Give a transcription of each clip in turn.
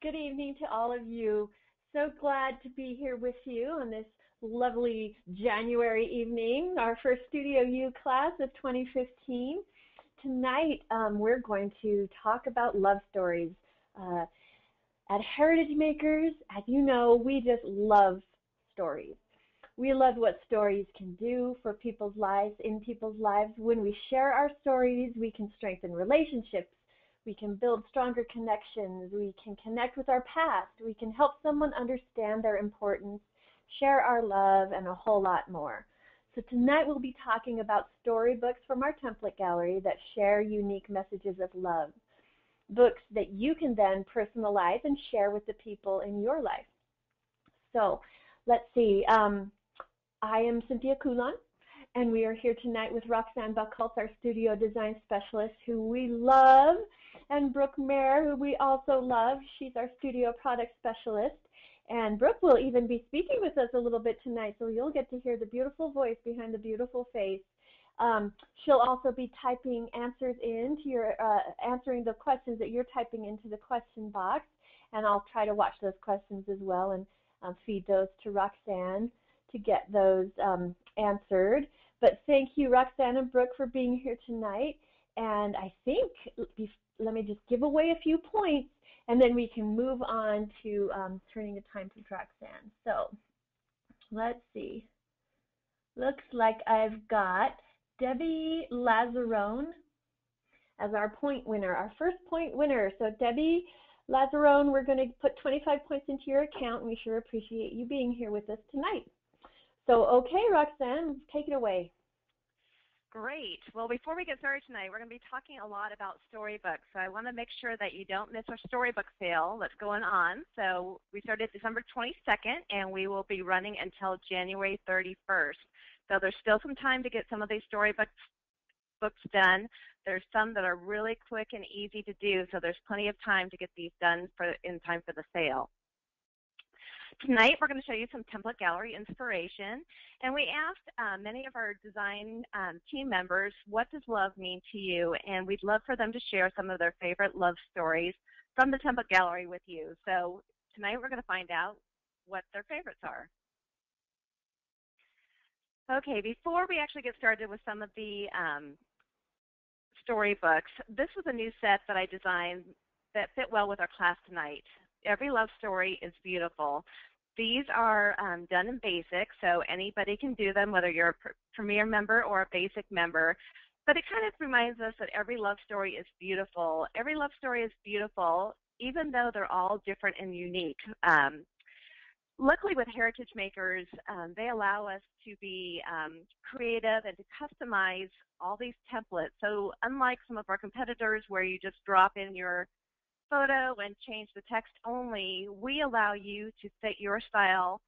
Good evening to all of you. So glad to be here with you on this lovely January evening, our first Studio U class of 2015. Tonight, we're going to talk about love stories. At Heritage Makers, as you know, we just love stories. We love what stories can do for people's lives, in people's lives. When we share our stories, we can strengthen relationships. We can build stronger connections. We can connect with our past. We can help someone understand their importance, share our love, and a whole lot more. So tonight we'll be talking about storybooks from our template gallery that share unique messages of love. Books that you can then personalize and share with the people in your life. So let's see. I am Cynthia Coulon, and we are here tonight with Roxanne Buckholz, our studio design specialist, who we love, and Brooke Mayer, who we also love. She's our studio product specialist. And Brooke will even be speaking with us a little bit tonight, so you'll get to hear the beautiful voice behind the beautiful face. She'll also be typing answers into your, answering the questions that you're typing into the question box, and I'll try to watch those questions as well and feed those to Roxanne to get those answered. But thank you, Roxanne and Brooke, for being here tonight. And I think, let me just give away a few points, and then we can move on to turning the time to Roxanne. So let's see. Looks like I've got Debbie Lazarone as our point winner, our first point winner. So Debbie Lazarone, we're going to put 25 points into your account, and we sure appreciate you being here with us tonight. So, okay, Roxanne, take it away. Great. Well, before we get started tonight, we're going to be talking a lot about storybooks. So I want to make sure that you don't miss our storybook sale that's going on. So we started December 22nd, and we will be running until January 31st. So there's still some time to get some of these storybooks done. There's some that are really quick and easy to do, so there's plenty of time to get these done in time for the sale. Tonight, we're going to show you some template gallery inspiration, and we asked many of our design team members, what does love mean to you? And we'd love for them to share some of their favorite love stories from the template gallery with you. So tonight, we're going to find out what their favorites are. Okay, before we actually get started with some of the storybooks, this was a new set that I designed that fit well with our class tonight. Every love story is beautiful. These are done in basic, so anybody can do them, whether you're a Premier member or a basic member. But it kind of reminds us that every love story is beautiful. Every love story is beautiful, even though they're all different and unique. Luckily, with Heritage Makers, they allow us to be creative and to customize all these templates. So unlike some of our competitors where you just drop in your photo and change the text only, we allow you to fit your style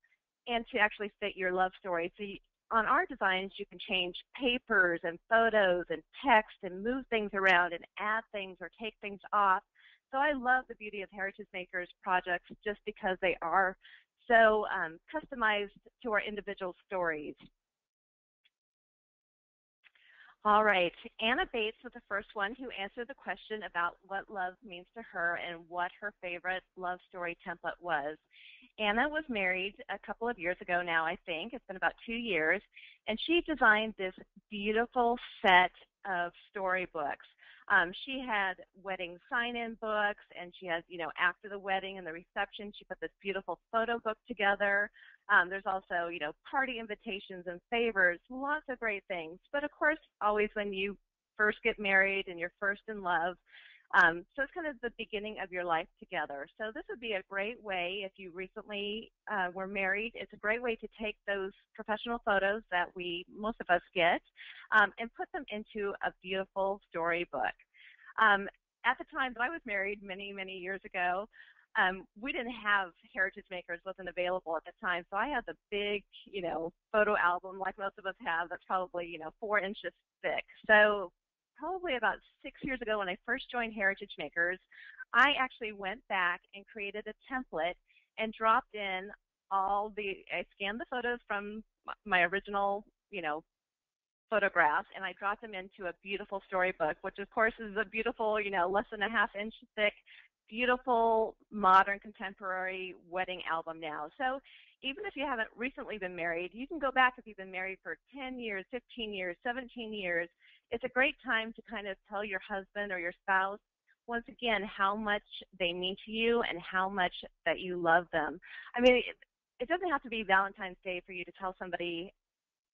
and to actually fit your love story. So on our designs, you can change papers and photos and text and move things around and add things or take things off. So I love the beauty of Heritage Makers projects just because they are so customized to our individual stories. All right, Anna Bates was the first one who answered the question about what love means to her and what her favorite love story template was. Anna was married a couple of years ago now, I think. It's been about 2 years, and she designed this beautiful set of storybooks. She had wedding sign-in books, and she has, after the wedding and the reception, she put this beautiful photo book together. There's also, party invitations and favors, lots of great things. But of course, always when you first get married and you're first in love, so it's kind of the beginning of your life together. So this would be a great way, if you recently were married, it's a great way to take those professional photos that most of us get, and put them into a beautiful storybook. At the time that I was married many, many years ago, we didn't have Heritage Makers, wasn't available at the time, so I had the big, photo album like most of us have that's probably, 4 inches thick. So probably about 6 years ago when I first joined Heritage Makers, I actually went back and created a template and dropped in I scanned the photos from my original, photographs, and I dropped them into a beautiful storybook, which of course is a beautiful, less than a half-inch thick beautiful, modern, contemporary wedding album now. So even if you haven't recently been married, you can go back if you've been married for 10 years, 15 years, 17 years. It's a great time to kind of tell your husband or your spouse, once again, how much they mean to you and how much that you love them. I mean, it doesn't have to be Valentine's Day for you to tell somebody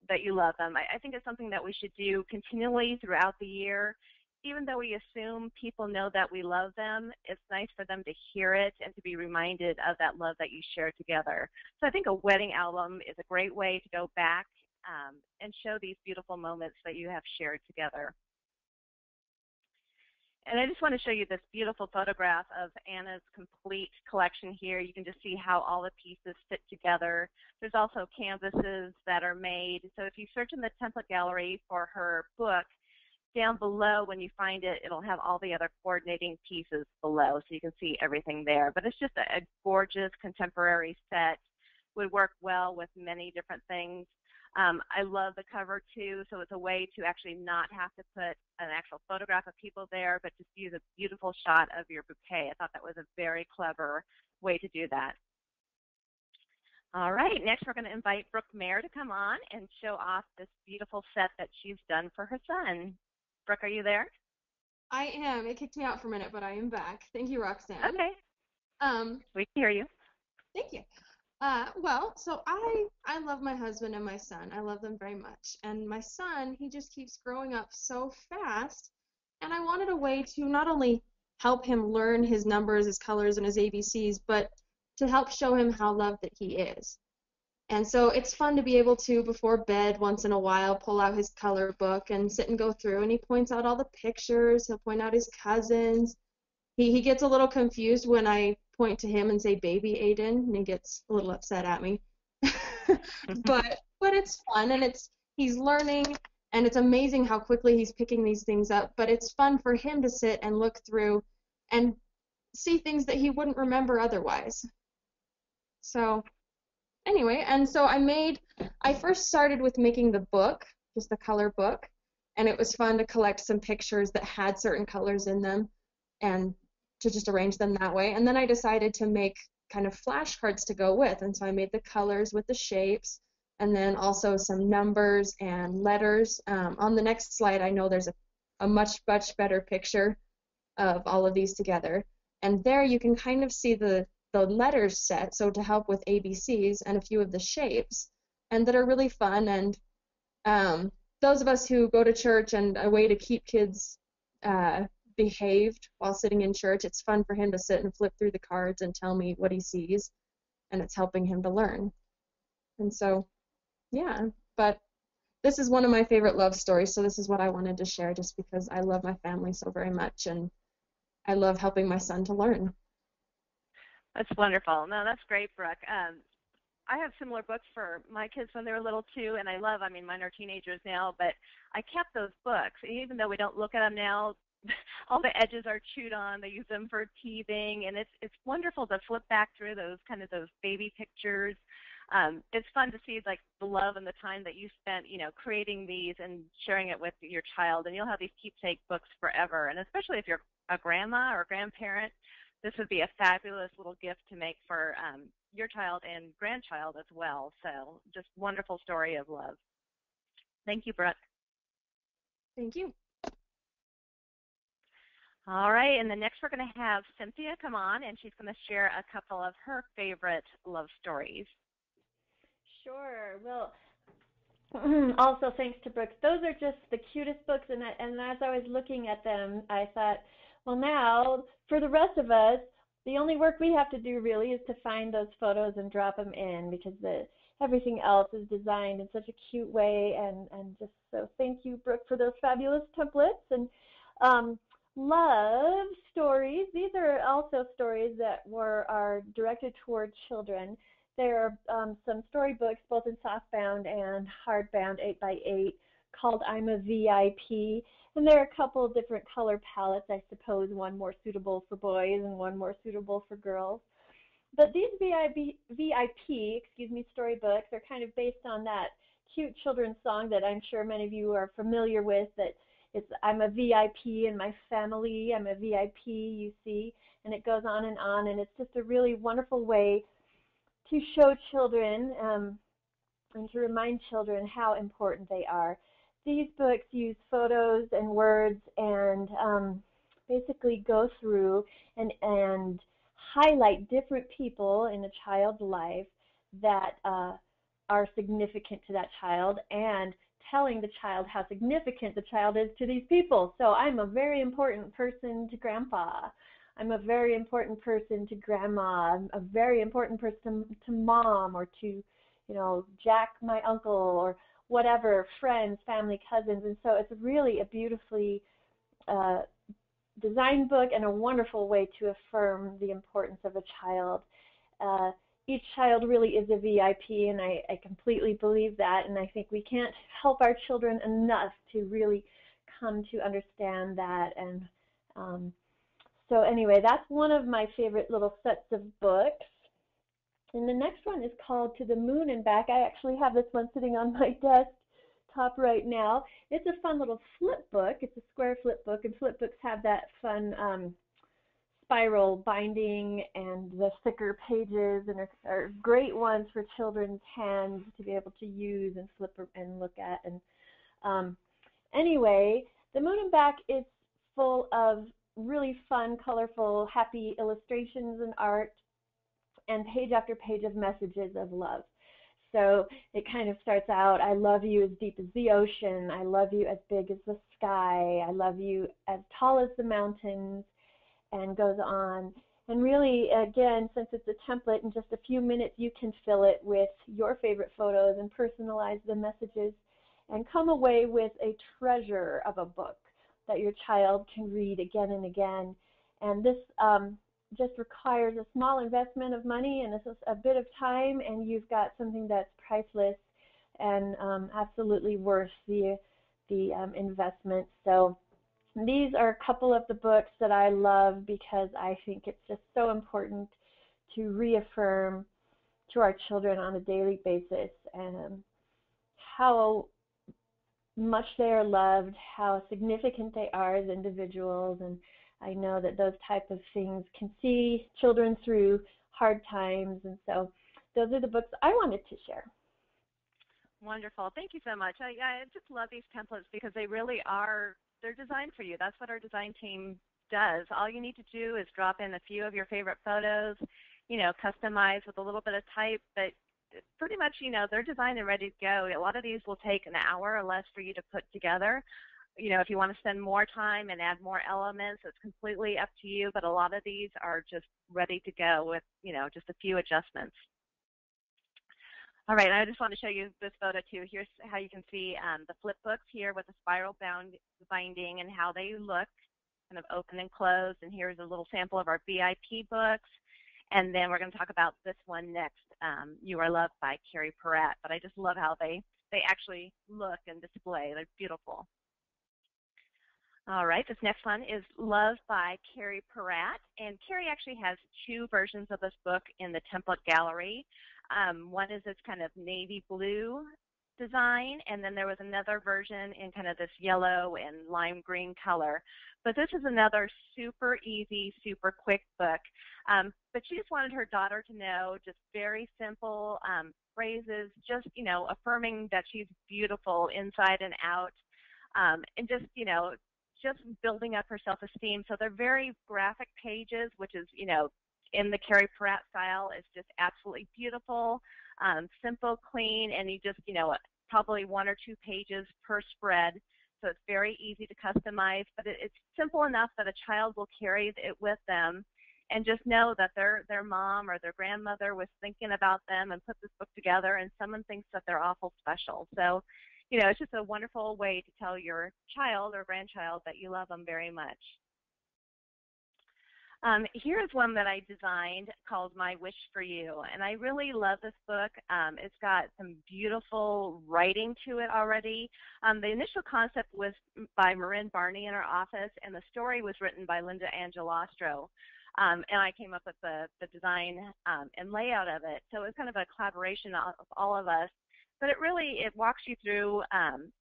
that you love them. I think it's something that we should do continually throughout the year. Even though we assume people know that we love them, it's nice for them to hear it and to be reminded of that love that you share together. So I think a wedding album is a great way to go back and show these beautiful moments that you have shared together. And I just want to show you this beautiful photograph of Anna's complete collection here. You can just see how all the pieces fit together. There's also canvases that are made. So if you search in the template gallery for her book, down below when you find it, it'll have all the other coordinating pieces below, so you can see everything there. But it's just a gorgeous contemporary set. Would work well with many different things. I love the cover too, so it's a way to actually not have to put an actual photograph of people there, but just use a beautiful shot of your bouquet. I thought that was a very clever way to do that. All right, next we're going to invite Brooke Mayer to come on and show off this beautiful set that she's done for her son. Brooke, are you there? I am. It kicked me out for a minute, but I am back. Thank you, Roxanne. Okay. We can hear you. Thank you. Well, so I love my husband and my son. I love them very much. And my son, he just keeps growing up so fast. And I wanted a way to not only help him learn his numbers, his colors, and his ABCs, but to help show him how loved that he is. And so it's fun to be able to, before bed, once in a while, pull out his color book and sit and go through. And he points out all the pictures. He'll point out his cousins. He gets a little confused when I point to him and say baby Aiden, and he gets a little upset at me. but it's fun, and he's learning, and it's amazing how quickly he's picking these things up. But it's fun for him to sit and look through and see things that he wouldn't remember otherwise. So anyway, and so I first started with making the book, just the color book, and it was fun to collect some pictures that had certain colors in them and to just arrange them that way. And then I decided to make kind of flashcards to go with, and so I made the colors with the shapes, and then also some numbers and letters. On the next slide, I know there's a much better picture of all of these together, and there you can kind of see the letters set, so to help with ABCs, and a few of the shapes, and that are really fun. And those of us who go to church, and a way to keep kids behaved while sitting in church, it's fun for him to sit and flip through the cards and tell me what he sees, and it's helping him to learn. And so, yeah, but this is one of my favorite love stories, so this is what I wanted to share, just because I love my family so very much, and I love helping my son to learn. That's wonderful. No, that's great, Brooke. I have similar books for my kids when they were little too, and mine are teenagers now, but I kept those books. And even though we don't look at them now, all the edges are chewed on. They use them for teething, and it's wonderful to flip back through those baby pictures. It's fun to see like the love and the time that you spent, creating these and sharing it with your child, and you'll have these keepsake books forever. And especially if you're a grandma or a grandparent, this would be a fabulous little gift to make for your child and grandchild as well. So just wonderful story of love. Thank you, Brooke. Thank you. All right, and then next we're going to have Cynthia come on, and she's going to share a couple of her favorite love stories. Sure. Well, also thanks to Brooke. Those are just the cutest books, and as I was looking at them, I thought, well, now for the rest of us, the only work we have to do really is to find those photos and drop them in, because everything else is designed in such a cute way, and just so thank you, Brooke, for those fabulous templates. And love stories. These are also stories that are directed toward children. There are some storybooks, both in softbound and hardbound 8x8, called I'm a VIP. And there are a couple of different color palettes, I suppose, one more suitable for boys and one more suitable for girls. But these VIP storybooks are kind of based on that cute children's song that I'm sure many of you are familiar with, that it's I'm a VIP in my family, I'm a VIP, you see. and it goes on, and it's just a really wonderful way to show children and to remind children how important they are. These books use photos and words and basically go through and highlight different people in a child's life that are significant to that child, and telling the child how significant the child is to these people. So I'm a very important person to Grandpa. I'm a very important person to Grandma. I'm a very important person to Mom, or to, Jack, my uncle, or whatever, friends, family, cousins. And so it's really a beautifully designed book and a wonderful way to affirm the importance of a child. Each child really is a VIP, and I completely believe that, and I think we can't help our children enough to really come to understand that. And so anyway, that's one of my favorite little sets of books. And the next one is called To the Moon and Back. I actually have this one sitting on my desktop right now. It's a fun little flip book. It's a square flip book, and flip books have that fun spiral binding, and the thicker pages and are great ones for children's hands to be able to use and flip and look at. And anyway, The Moon and Back is full of really fun, colorful, happy illustrations and art, and page after page of messages of love. So it kind of starts out, I love you as deep as the ocean, I love you as big as the sky, I love you as tall as the mountains, and goes on. And really, again, since it's a template, in just a few minutes you can fill it with your favorite photos and personalize the messages and come away with a treasure of a book that your child can read again and again. And this just requires a small investment of money and a bit of time, and you've got something that's priceless and absolutely worth the investment. So these are a couple of the books that I love because I think it's just so important to reaffirm to our children on a daily basis how much they are loved, how significant they are as individuals. And I know that those type of things can see children through hard times. And so those are the books I wanted to share. Wonderful. Thank you so much. I just love these templates because they really are, they're designed for you. That's what our design team does. All you need to do is drop in a few of your favorite photos, customize with a little bit of type, but pretty much, they're designed and ready to go. A lot of these will take an hour or less for you to put together. If you want to spend more time and add more elements, it's completely up to you, but a lot of these are just ready to go with, just a few adjustments. All right, I just want to show you this photo too. Here's how you can see the flip books here with the spiral binding and how they look, kind of open and closed. And here's a little sample of our VIP books. And then we're going to talk about this one next, You Are Loved by Carrie Peratt. But I just love how they actually look and display. They're beautiful. All right, this next one is Love by Carrie Peratt. And Carrie actually has two versions of this book in the template gallery. One is this kind of navy blue design, and then there was another version in kind of this yellow and lime green color. But this is another super easy, super quick book. But she just wanted her daughter to know just very simple phrases, just, affirming that she's beautiful inside and out, and just, just building up her self-esteem. So they're very graphic pages, which is, in the Carrie Peratt style, is just absolutely beautiful, simple, clean, and you just, probably 1 or 2 pages per spread. So it's very easy to customize, but it's simple enough that a child will carry it with them and just know that their mom or their grandmother was thinking about them and put this book together, and someone thinks that they're awful special. So, it's just a wonderful way to tell your child or grandchild that you love them very much. Here is one that I designed called My Wish for You, and I really love this book. It's got some beautiful writing to it already. The initial concept was by Marin Barney in our office, and the story was written by Linda Angelostro. And I came up with the design and layout of it. So it was kind of a collaboration of all of us. But it walks you through,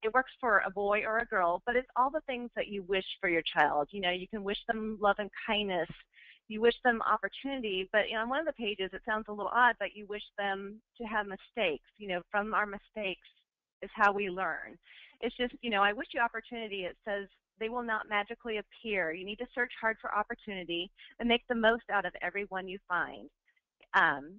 it works for a boy or a girl, but it's all the things that you wish for your child. You can wish them love and kindness. You wish them opportunity, but on one of the pages it sounds a little odd, but you wish them to have mistakes. From our mistakes is how we learn. It's just, I wish you opportunity. It says they will not magically appear. You need to search hard for opportunity and make the most out of every one you find.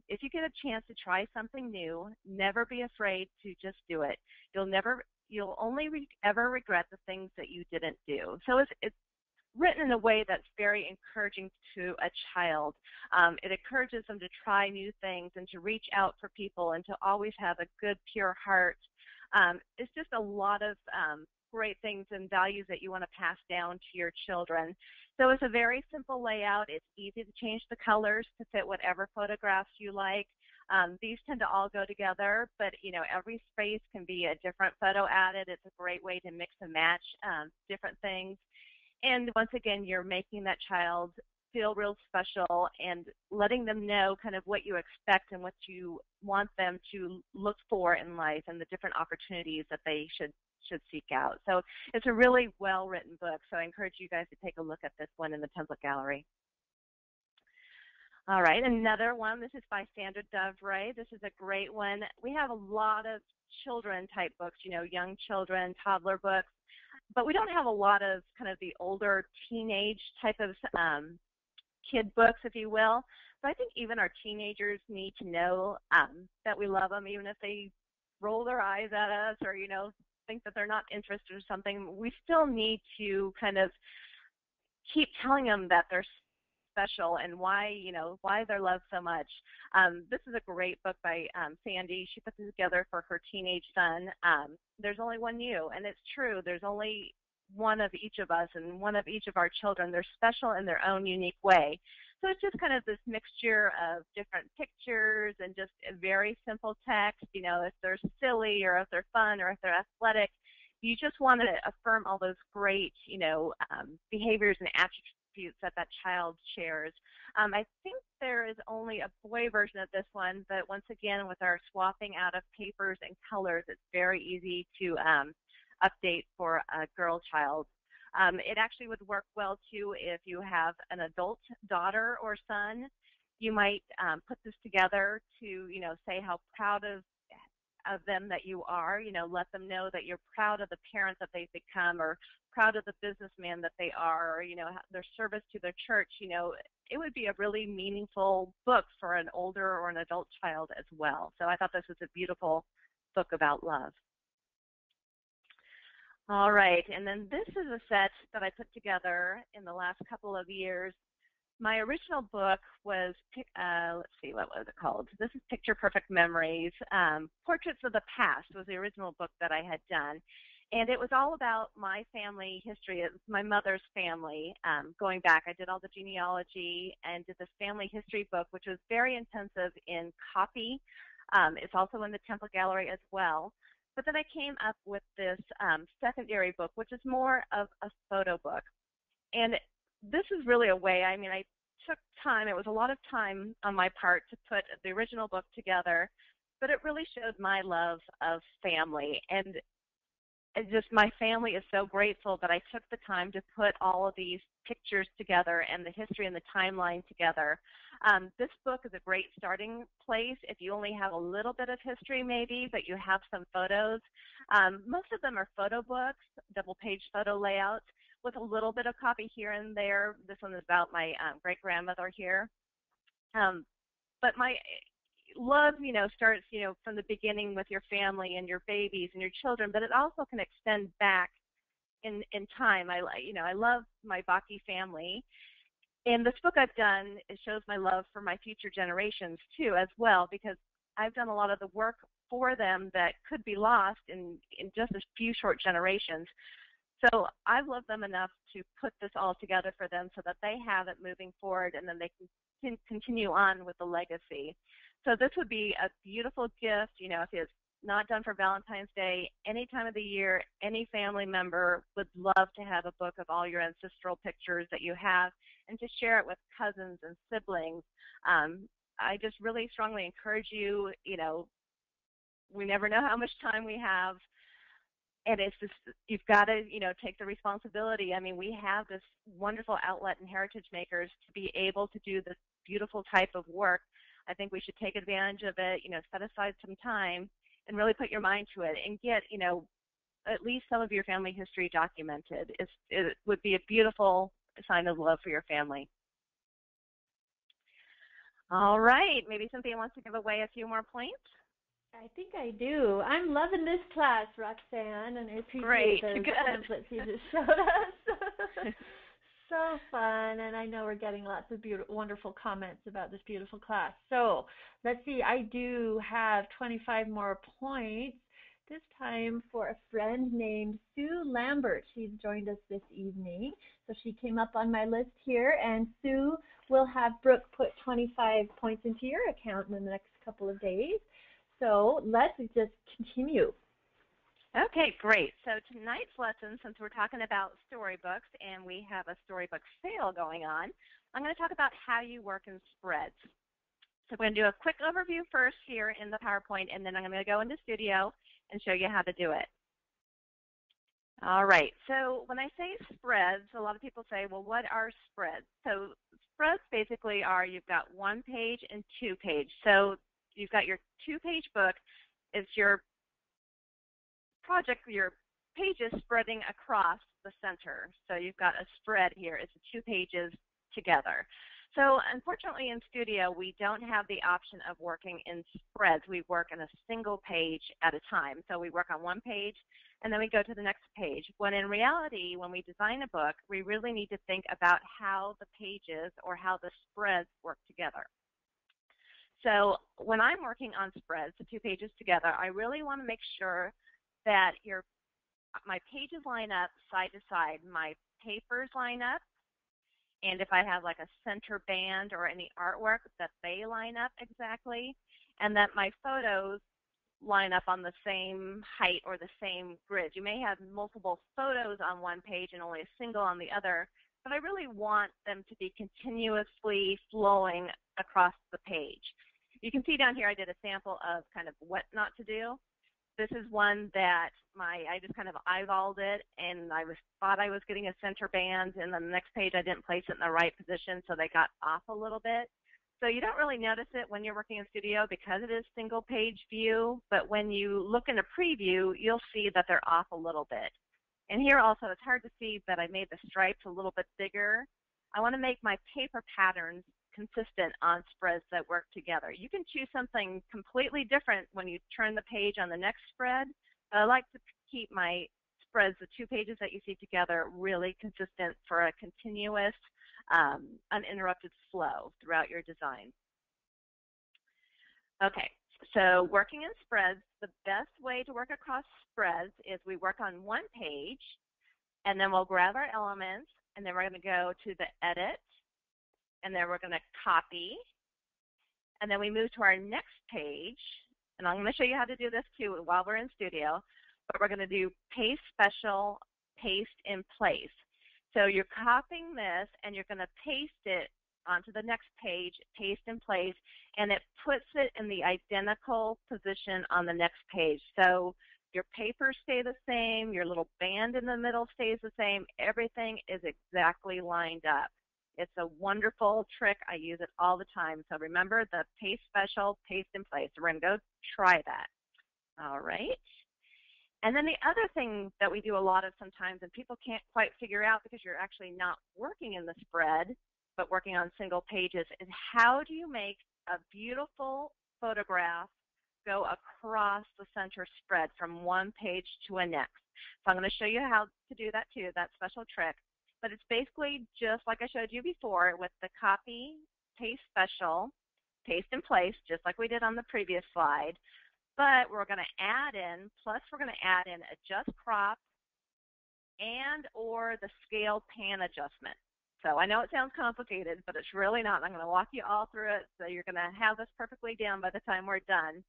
If you get a chance to try something new, never be afraid to just do it. You'll only ever regret the things that you didn't do. So it's written in a way that's very encouraging to a child. It encourages them to try new things and to reach out for people and to always have a good, pure heart. It's just a lot of great things and values that you want to pass down to your children. So it's a very simple layout. It's easy to change the colors to fit whatever photographs you like. These tend to all go together, but every space can be a different photo added. It's a great way to mix and match different things. And once again, you're making that child feel real special and letting them know kind of what you expect and what you want them to look for in life and the different opportunities that they should seek out. So it's a really well-written book, so I encourage you guys to take a look at this one in the template gallery. All right, another one. This is by Sandra Dovray. This is a great one. We have a lot of children-type books, young children, toddler books, but we don't have a lot of kind of the older teenage type of kid books, if you will. So I think even our teenagers need to know that we love them, even if they roll their eyes at us or, think that they're not interested or something. We still need to kind of keep telling them that they're special and why they're loved so much. This is a great book by Sandy. She put this together for her teenage son. There's only one you, and it's true. There's only one of each of us and one of each of our children. They're special in their own unique way. So it's just kind of this mixture of different pictures and just a very simple text, if they're silly or if they're fun or if they're athletic. You just want to affirm all those great, behaviors and attributes that child shares. I think there is only a boy version of this one, but once again, with our swapping out of papers and colors, it's very easy to update for a girl child. It actually would work well, too, if you have an adult daughter or son. You might put this together to, say how proud of them that you are, let them know that you're proud of the parent that they've become or proud of the businessman that they are or, their service to their church. It would be a really meaningful book for an older or an adult child as well. So I thought this was a beautiful book about love. All right, and then this is a set that I put together in the last couple of years. My original book was, let's see, what was it called? This is Picture Perfect Memories. Portraits of the Past was the original book that I had done. And it was all about my family history. It was my mother's family going back. I did all the genealogy and did this family history book, which was very intensive in copy. It's also in the template gallery as well. But then I came up with this secondary book, which is more of a photo book. And this is really a way, I took time. It was a lot of time on my part to put the original book together, but it really showed my love of family. And my family is so grateful that I took the time to put all of these pictures together and the history and the timeline together. This book is a great starting place if you only have a little bit of history maybe, but you have some photos. Most of them are photo books, double-page photo layouts with a little bit of copy here and there. This one is about my great-grandmother here. But my love, starts, from the beginning with your family and your babies and your children, but it also can extend back in time. I love my Baki family. And this book I've done, it shows my love for my future generations, too, as well, because I've done a lot of the work for them that could be lost in just a few short generations. So I love them enough to put this all together for them so that they have it moving forward and then they can continue on with the legacy. So this would be a beautiful gift, if it's not done for Valentine's Day, any time of the year, any family member would love to have a book of all your ancestral pictures that you have and to share it with cousins and siblings. I just really strongly encourage you, we never know how much time we have. and it's just, you've got to, take the responsibility. I mean, we have this wonderful outlet in Heritage Makers to be able to do this beautiful type of work. I think we should take advantage of it, set aside some time and really put your mind to it and get, at least some of your family history documented. It would be a beautiful sign of love for your family. All right, maybe Cynthia wants to give away a few more points. I think I do. I'm loving this class, Roxanne, and I appreciate those templates you just showed us. So fun, and I know we're getting lots of wonderful comments about this beautiful class. So let's see, I do have 25 more points, this time for a friend named Sue Lambert. She's joined us this evening, so she came up on my list here, and Sue will have Brooke put 25 points into your account in the next couple of days. So let's just continue. Okay, great. So tonight's lesson, since we're talking about storybooks and we have a storybook sale going on, I'm going to talk about how you work in spreads. So we're going to do a quick overview first here in the PowerPoint, and then I'm going to go into Studio and show you how to do it. All right, so when I say spreads, a lot of people say, well, what are spreads? So spreads basically are, you've got 1 page and 2 page. So you've got your 2-page book. It's your project, your pages spreading across the center. So you've got a spread here. It's 2 pages together. So unfortunately in Studio, we don't have the option of working in spreads. We work in a single page at a time. So we work on 1 page, and then we go to the next page. When in reality, when we design a book, we really need to think about how the pages or how the spreads work together. So when I'm working on spreads, the 2 pages together, I really want to make sure that my pages line up side to side, my papers line up, and if I have like a center band or any artwork, that they line up exactly, and that my photos line up on the same height or the same grid. You may have multiple photos on 1 page and only a single on the other, but I really want them to be continuously flowing across the page. You can see down here I did a sample of kind of what not to do. This is one that I just kind of eyeballed it, and I thought I was getting a center band, and then the next page I didn't place it in the right position, so they got off a little bit. So you don't really notice it when you're working in Studio because it is single page view, but when you look in a preview, you'll see that they're off a little bit. And here also, it's hard to see, but I made the stripes a little bit bigger. I want to make my paper patterns consistent on spreads that work together. You can choose something completely different when you turn the page on the next spread, but I like to keep my spreads, the 2 pages that you see together, really consistent for a continuous, uninterrupted flow throughout your design. Okay, so working in spreads, the best way to work across spreads is we work on 1 page, and then we'll grab our elements, and then we're going to go to the Edit, and then we're going to copy, and then we move to our next page, and I'm going to show you how to do this too while we're in Studio, but we're going to do Paste Special, Paste in Place. So you're copying this, and you're going to paste it onto the next page, Paste in Place, and it puts it in the identical position on the next page. So your papers stay the same, your little band in the middle stays the same, everything is exactly lined up. It's a wonderful trick. I use it all the time. So remember the Paste Special, Paste in Place. We're going to go try that. All right. And then the other thing that we do a lot of sometimes, and people can't quite figure out because you're actually not working in the spread, but working on single pages, is how do you make a beautiful photograph go across the center spread from 1 page to a next. So I'm going to show you how to do that too, that special trick. But it's basically just like I showed you before with the Copy, Paste Special, Paste in Place, just like we did on the previous slide. But we're going to add in, plus we're going to add in Adjust Crop and or the Scale Pan Adjustment. So I know it sounds complicated, but it's really not. I'm going to walk you all through it, so you're going to have this perfectly down by the time we're done.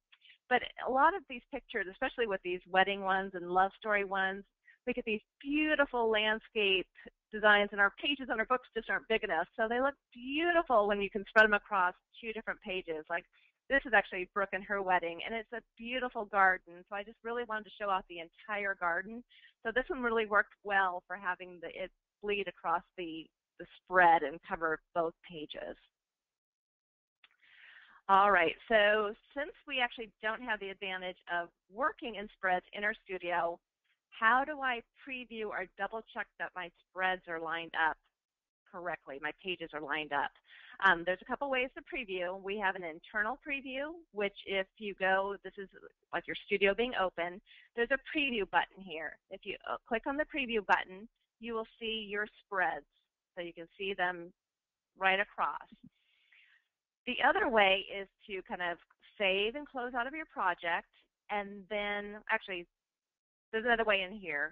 But a lot of these pictures, especially with these wedding ones and love story ones, we get these beautiful landscape designs, and our pages on our books just aren't big enough. So they look beautiful when you can spread them across 2 different pages. Like this is actually Brooke and her wedding, and it's a beautiful garden. So I just really wanted to show off the entire garden. So this one really worked well for having it bleed across the spread and cover both pages. All right, so since we actually don't have the advantage of working in spreads in our studio, how do I preview or double check that my spreads are lined up correctly, my pages are lined up? There's a couple ways to preview. We have an internal preview, which if you go, this is like your studio being open, there's a preview button here. If you click on the preview button, you will see your spreads, so you can see them right across. The other way is to kind of save and close out of your project, and then, actually, there's another way in here.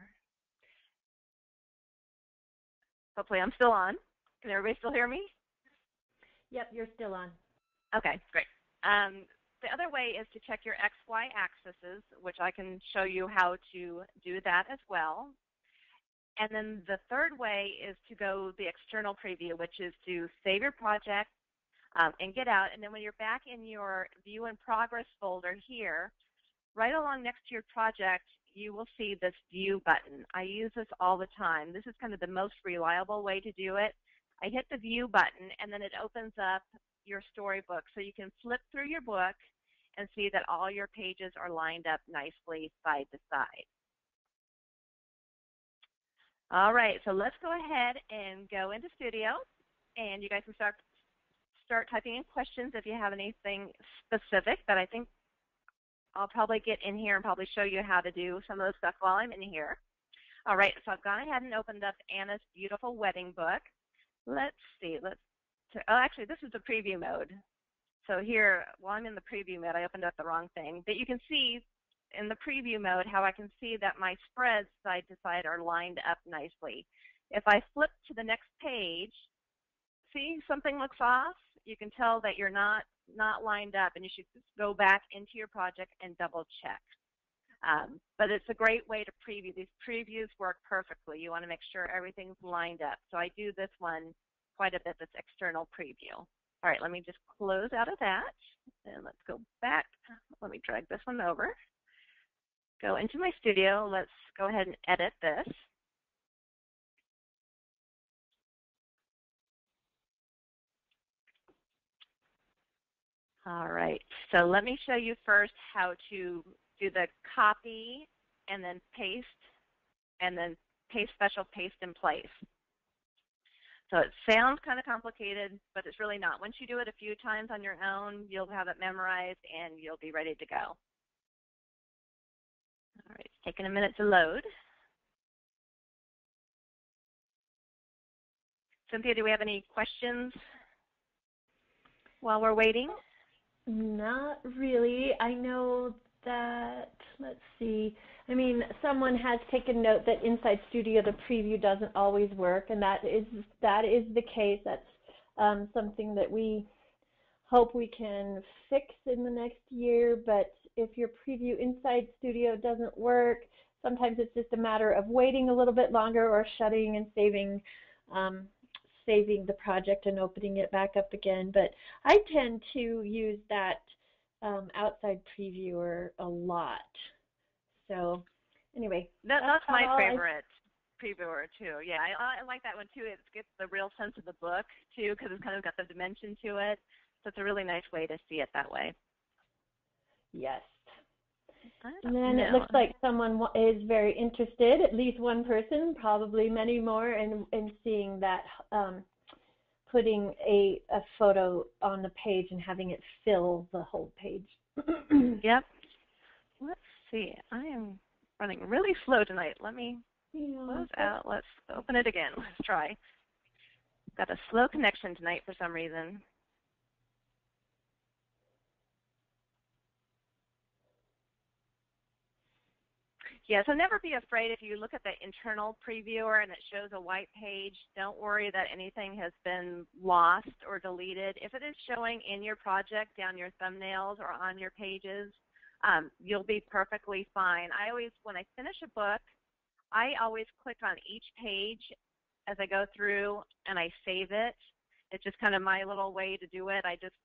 Hopefully I'm still on. Can everybody still hear me? Yep, you're still on. Okay, great. The other way is to check your XY axes, which I can show you how to do that as well. And then the third way is to go the external preview, which is to save your project and get out. And then when you're back in your View in Progress folder here, right along next to your project, you will see this View button. I use this all the time. This is kind of the most reliable way to do it. I hit the View button, and then it opens up your storybook. So you can flip through your book and see that all your pages are lined up nicely side to side. All right, so let's go ahead and go into Studio, and you guys can start typing in questions if you have anything specific that I think I'll probably get in here and probably show you how to do some of the stuff while I'm in here. All right, so I've gone ahead and opened up Anna's beautiful wedding book. Let's see, actually this is the preview mode. So here, while I'm in the preview mode, I opened up the wrong thing. But you can see in the preview mode how I can see that my spreads side to side are lined up nicely. If I flip to the next page, see something looks off? You can tell that you're not lined up, and you should just go back into your project and double check. But it's a great way to preview. These previews work perfectly. You want to make sure everything's lined up. So I do this one quite a bit, this external preview. All right, let me just close out of that, and let's go back. Let me drag this one over. Go into my studio. Let's go ahead and edit this. All right, so let me show you first how to do the copy and then paste special paste in place. So it sounds kind of complicated, but it's really not. Once you do it a few times on your own, you'll have it memorized and you'll be ready to go. All right, it's taking a minute to load. Cynthia, do we have any questions while we're waiting? Not really. I know that, let's see, I mean, someone has taken note that inside Studio the preview doesn't always work, and that is the case. That's something that we hope we can fix in the next year, but if your preview inside Studio doesn't work, sometimes it's just a matter of waiting a little bit longer or shutting and saving the project and opening it back up again. But I tend to use that outside previewer a lot. So anyway, that's my favorite previewer too. Yeah, I like that one too. It gets the real sense of the book too, because it's kind of got the dimension to it. So it's a really nice way to see it that way. Yes. And then it looks like someone is very interested, at least one person, probably many more, in seeing that putting a photo on the page and having it fill the whole page. Yep. Let's see. I am running really slow tonight. Let me close out. Let's open it again. Let's try. Got a slow connection tonight for some reason. Yeah, so never be afraid if you look at the internal previewer and it shows a white page. Don't worry that anything has been lost or deleted. If it is showing in your project down your thumbnails or on your pages, you'll be perfectly fine. I always, when I finish a book, I always click on each page as I go through and I save it. It's just kind of my little way to do it. I just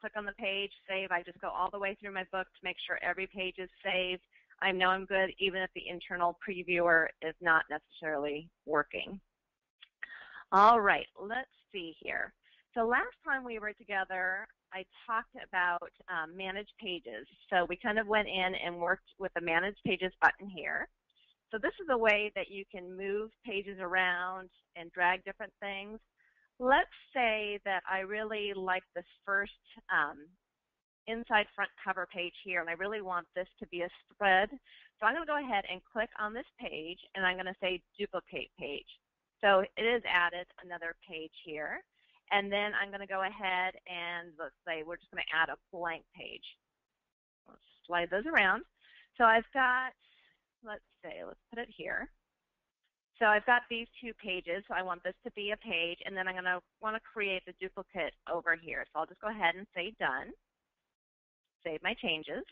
click on the page, save. I just go all the way through my book to make sure every page is saved. I know I'm good even if the internal previewer is not necessarily working. All right, let's see here. So last time we were together, I talked about Manage Pages. So we kind of went in and worked with the Manage Pages button here. So this is a way that you can move pages around and drag different things. Let's say that I really like this first inside front cover page here, and I really want this to be a spread. So I'm going to go ahead and click on this page, and I'm going to say Duplicate Page. So it is added another page here. And then I'm going to go ahead and let's say we're just going to add a blank page. Let's slide those around. So I've got, let's put it here. So I've got these two pages. So I want this to be a page, and then I'm going to want to create the duplicate over here. So I'll just go ahead and say Done. Save my changes.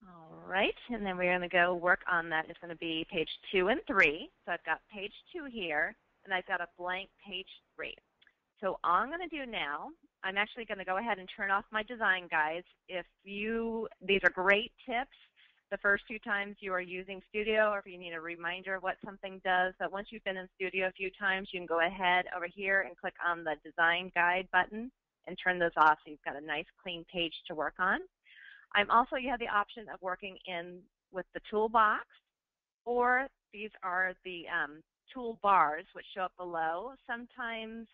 All right, and then we're going to go work on that. It's going to be page 2 and 3. So I've got page 2 here, and I've got a blank page 3. So all I'm going to do now, I'm actually going to go ahead and turn off my design guides. These are great tips the first few times you are using Studio, or if you need a reminder of what something does. But once you've been in Studio a few times, you can go ahead over here and click on the design guide button and turn those off so you've got a nice clean page to work on. You have the option of working in with the toolbox, or these are the toolbars which show up below. Sometimes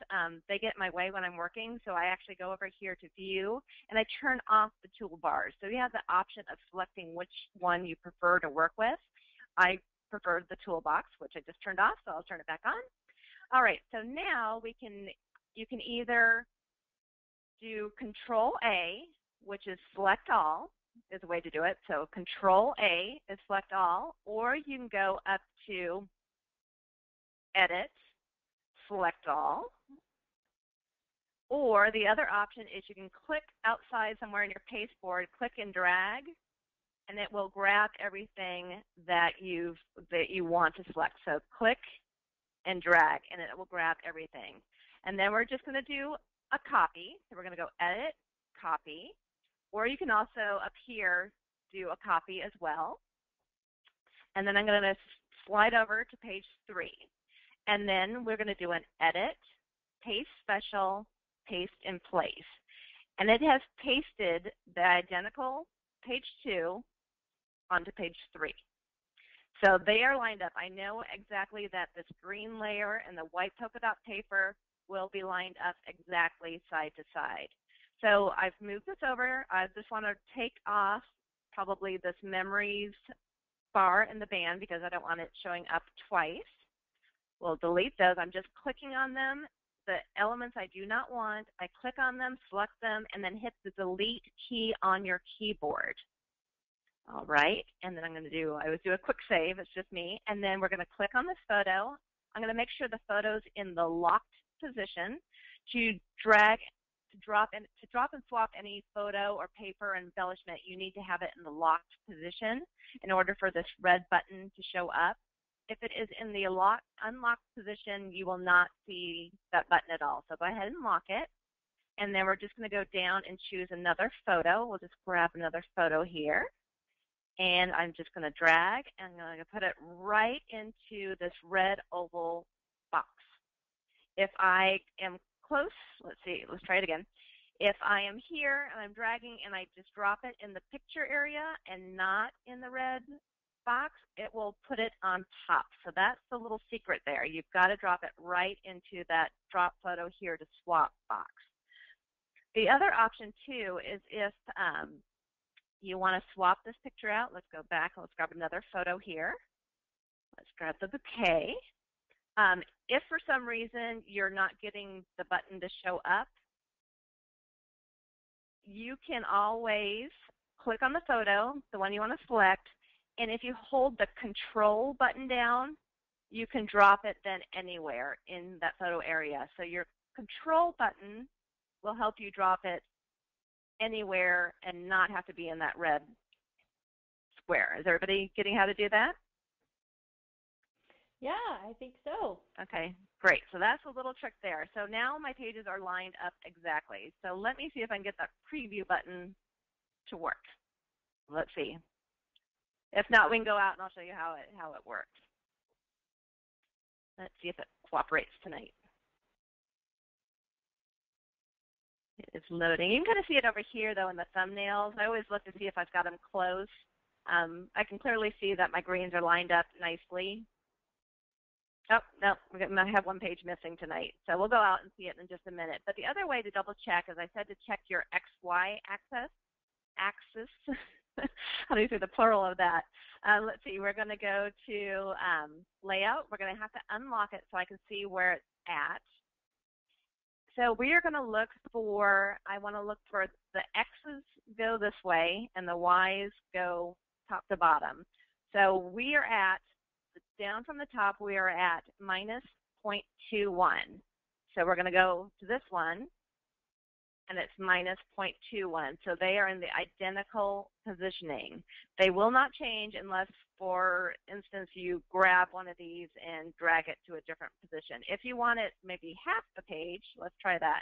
they get in my way when I'm working, so I actually go over here to View, and I turn off the toolbars. So you have the option of selecting which one you prefer to work with. I prefer the toolbox, which I just turned off, so I'll turn it back on. All right, so now you can either do Control A, which is select all, is a way to do it. So Control A is select all, or you can go up to Edit, select all, or the other option is you can click outside somewhere in your pasteboard, click and drag, and it will grab everything that you want to select. So click and drag, and it will grab everything. And then we're just going to do a copy. So we're going to go Edit, Copy. Or you can also, up here, do a copy as well. And then I'm going to slide over to page 3. And then we're going to do an Edit, Paste Special, Paste in Place. And it has pasted the identical page 2 onto page 3. So they are lined up. I know exactly that this green layer and the white polka dot paper will be lined up exactly side to side. So I've moved this over. I just want to take off probably this Memories bar in the band because I don't want it showing up twice. We'll delete those. I'm just clicking on them. The elements I do not want, I click on them, select them, and then hit the delete key on your keyboard. All right, and then I always do a quick save. It's just me. And then we're going to click on this photo. I'm going to make sure the photo's in the locked position. To drop and swap any photo or paper embellishment, you need to have it in the locked position in order for this red button to show up. If it is in the unlocked position, you will not see that button at all. So go ahead and lock it. And then we're just going to go down and choose another photo. We'll just grab another photo here. And I'm just going to drag, and I'm going to put it right into this red oval box. If I am close, let's try it again. If I am here and I'm dragging and I just drop it in the picture area and not in the red box, it will put it on top. So that's the little secret there. You've got to drop it right into that drop photo here to swap box. The other option too is if you want to swap this picture out. Let's go back. Let's grab another photo here. Let's grab the bouquet. If for some reason you're not getting the button to show up, you can always click on the photo, the one you want to select, and if you hold the Control button down, you can drop it then anywhere in that photo area. So your Control button will help you drop it anywhere and not have to be in that red square. Is everybody getting how to do that? Yeah, I think so. Okay, Great, so that's a little trick there. So now my pages are lined up exactly. So let me see if I can get that preview button to work. Let's see. If not, we can go out and I'll show you how it works. Let's see if it cooperates tonight. It is loading. You can kind of see it over here, though, in the thumbnails. I always look to see if I've got them close. I can clearly see that my greens are lined up nicely. Oh, no, I have one page missing tonight. So we'll go out and see it in just a minute. But the other way to double check is I said to check your XY axis. How do you say the plural of that? Let's see, we're going to go to layout. We're going to have to unlock it so I can see where it's at. So we are going to look for, I want to look for the X's go this way and the Y's go top to bottom. So we are at, down from the top, we are at minus 0.21. So we're going to go to this one, and it's minus 0.21. So they are in the identical positioning. They will not change unless, for instance, you grab one of these and drag it to a different position. If you want it maybe half the page, let's try that.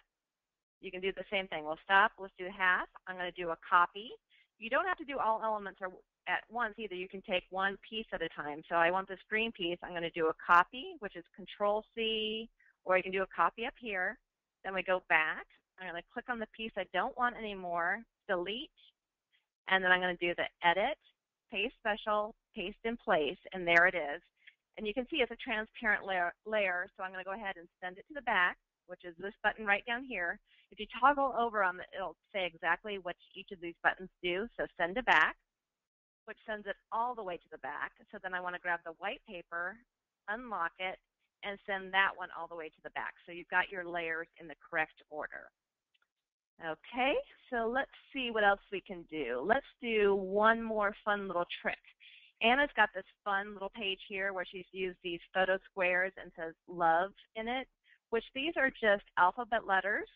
You can do the same thing. We'll stop. Let's do half. I'm going to do a copy. You don't have to do all elements at once either. You can take one piece at a time. So I want this green piece. I'm going to do a copy, which is Control-C, or you can do a copy up here. Then we go back. I'm going to click on the piece I don't want anymore, delete, and then I'm going to do the edit, paste special, paste in place, and there it is. And you can see it's a transparent layer, so I'm going to go ahead and send it to the back, which is this button right down here. If you toggle over on it, it'll say exactly what each of these buttons do. So send to back, which sends it all the way to the back. So then I want to grab the white paper, unlock it, and send that one all the way to the back. So you've got your layers in the correct order. Okay, so let's see what else we can do. Let's do one more fun little trick. Anna's got this fun little page here where she's used these photo squares and says love in it, which these are just alphabet letters,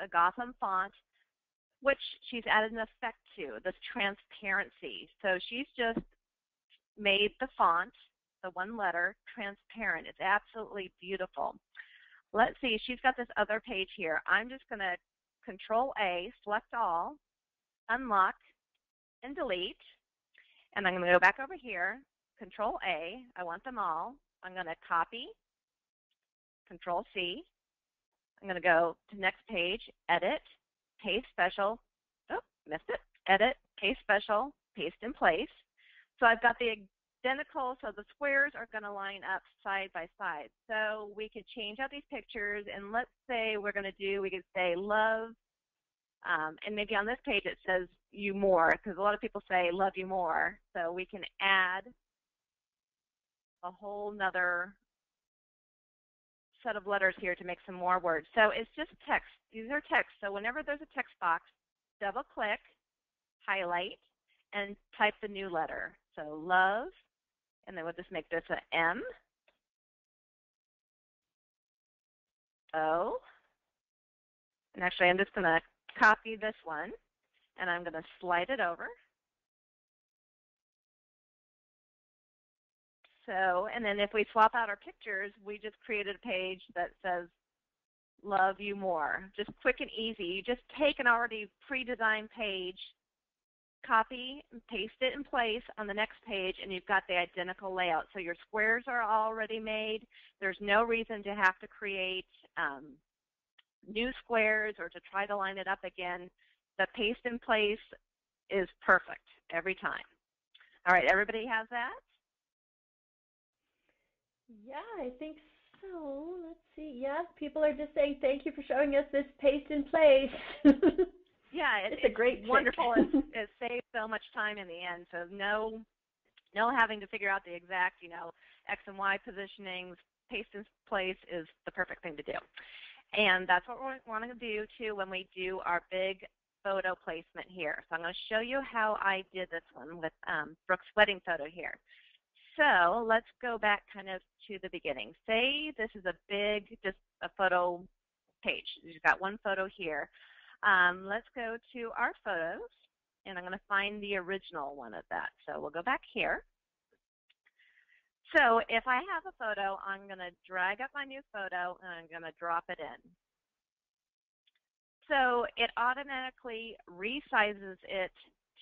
a Gotham font, which she's added an effect to, this transparency. So she's just made the font, the one letter, transparent. It's absolutely beautiful. Let's see, she's got this other page here. I'm just going to Control-A, select all, unlock, and delete. And I'm going to go back over here, Control-A, I want them all. I'm going to copy, Control-C. I'm going to go to next page, edit, paste special. Oh, missed it. Edit, paste special, paste in place. So I've got the identical, so the squares are going to line up side by side. So we could change out these pictures, and let's say we could say love, and maybe on this page it says you more, because a lot of people say love you more. So we can add a whole nother set of letters here to make some more words. So it's just text. These are text. So whenever there's a text box, double click, highlight, and type the new letter. So love, and then we'll just make this an M, O, and actually I'm just going to copy this one, and I'm going to slide it over. So, and then if we swap out our pictures, we just created a page that says love you more. Just quick and easy. You just take an already pre-designed page, copy and paste it in place on the next page, and you've got the identical layout. So your squares are already made. There's no reason to have to create new squares or to try to line it up again. The paste in place is perfect every time. All right, everybody has that? Yeah, I think so. Let's see. Yeah, people are just saying thank you for showing us this paste in place. Yeah, it's a great wonderful. It saves so much time in the end. So no having to figure out the exact, X and Y positionings. Paste in place is the perfect thing to do. And that's what we're wanting to do too when we do our big photo placement here. So I'm going to show you how I did this one with Brooke's wedding photo here. So let's go back kind of to the beginning. Say this is a big, just a photo page. You've got one photo here. Let's go to our photos, and I'm going to find the original one of that. So we'll go back here. So if I have a photo, I'm going to drag up my new photo and I'm going to drop it in. So it automatically resizes it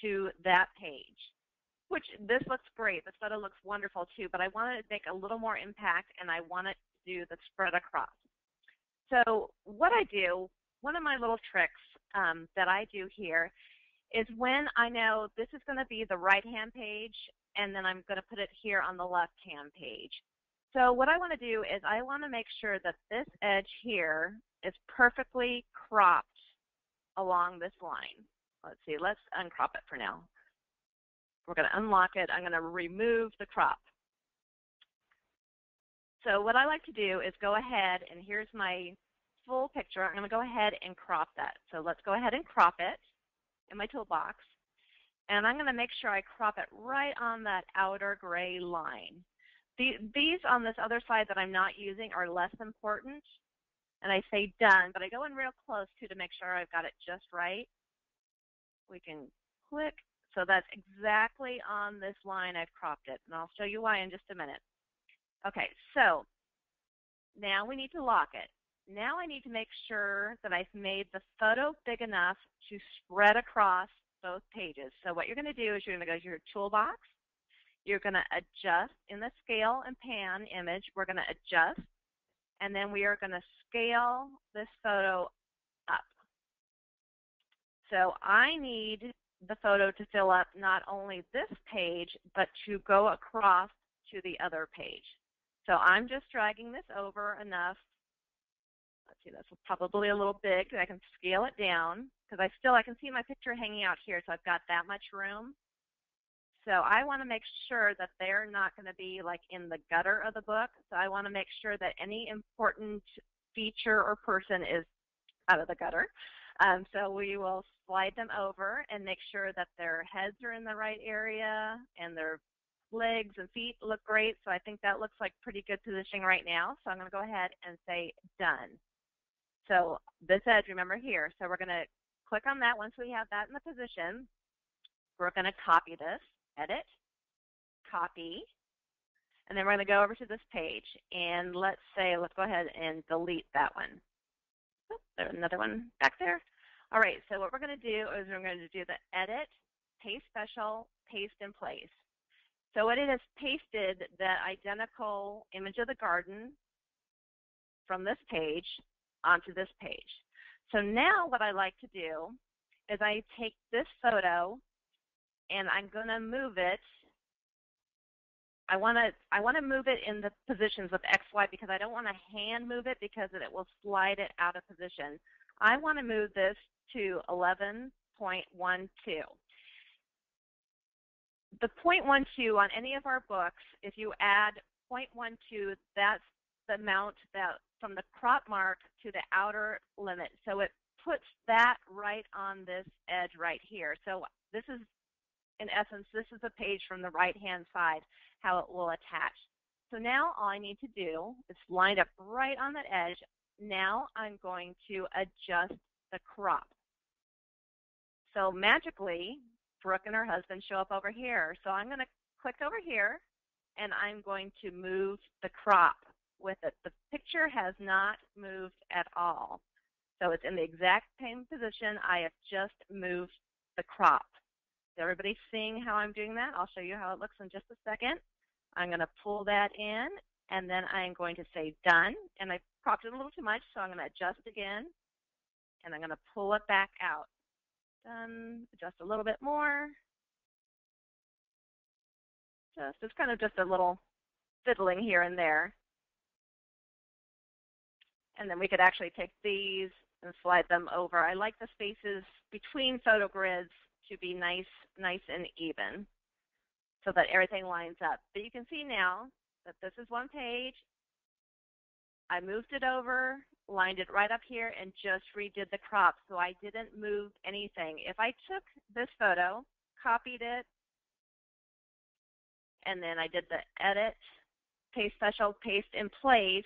to that page, which this looks great. This photo looks wonderful too, but I want to make a little more impact and I want it to do the spread across. So what I do, one of my little tricks that I do here is when I know this is going to be the right-hand page and then I'm going to put it here on the left-hand page. So what I want to do is I want to make sure that this edge here is perfectly cropped along this line. Let's see, let's uncrop it for now. We're going to unlock it. I'm going to remove the crop. So what I like to do is go ahead, and here's my full picture. I'm going to go ahead and crop that. So let's go ahead and crop it in my toolbox. And I'm going to make sure I crop it right on that outer gray line. These on this other side that I'm not using are less important. And I say done, but I go in real close to make sure I've got it just right. We can click. So that's exactly on this line I've cropped it. And I'll show you why in just a minute. Okay, so now we need to lock it. Now I need to make sure that I've made the photo big enough to spread across both pages. So what you're going to do is you're going to go to your toolbox. You're going to adjust in the scale and pan image. We're going to adjust, and then we are going to scale this photo up. So I need the photo to fill up not only this page, but to go across to the other page. So I'm just dragging this over enough. Let's see, that's probably a little big. I can scale it down because I can see my picture hanging out here, so I've got that much room. So I want to make sure that they're not going to be like in the gutter of the book. So I want to make sure that any important feature or person is out of the gutter. So we will slide them over and make sure that their heads are in the right area and their legs and feet look great. So I think that looks like pretty good positioning right now. So I'm going to go ahead and say done. So this edge, remember here. So we're going to click on that. Once we have that in the position, we're going to copy this, edit, copy, and then we're going to go over to this page. And let's go ahead and delete that one. Oh, there's another one back there. All right, so what we're going to do is we're going to do the edit, paste special, paste in place. So it has pasted the identical image of the garden from this page onto this page. So now what I like to do is I take this photo and I'm going to move it. I want to move it in the positions with X, Y because I don't want to hand move it because it will slide it out of position. I want to move this to 11.12. The 0.12 on any of our books, if you add 0.12, that's the amount that from the crop mark to the outer limit. So it puts that right on this edge right here. So this is, in essence, this is a page from the right-hand side, how it will attach. So now all I need to do is line up right on that edge. Now I'm going to adjust the crop. So magically, Brooke and her husband show up over here. So I'm going to click over here, and I'm going to move the crop with it. The picture has not moved at all. So it's in the exact same position. I have just moved the crop. Is everybody seeing how I'm doing that? I'll show you how it looks in just a second. I'm going to pull that in, and then I'm going to say done. And I cropped it a little too much, so I'm going to adjust again, and I'm going to pull it back out. Done. Adjust a little bit more. It's kind of just a little fiddling here and there. And then we could actually take these and slide them over. I like the spaces between photo grids to be nice and even so that everything lines up. But you can see now that this is one page. I moved it over, lined it right up here, and just redid the crop, so I didn't move anything. If I took this photo, copied it, and then I did the edit, paste special, paste in place,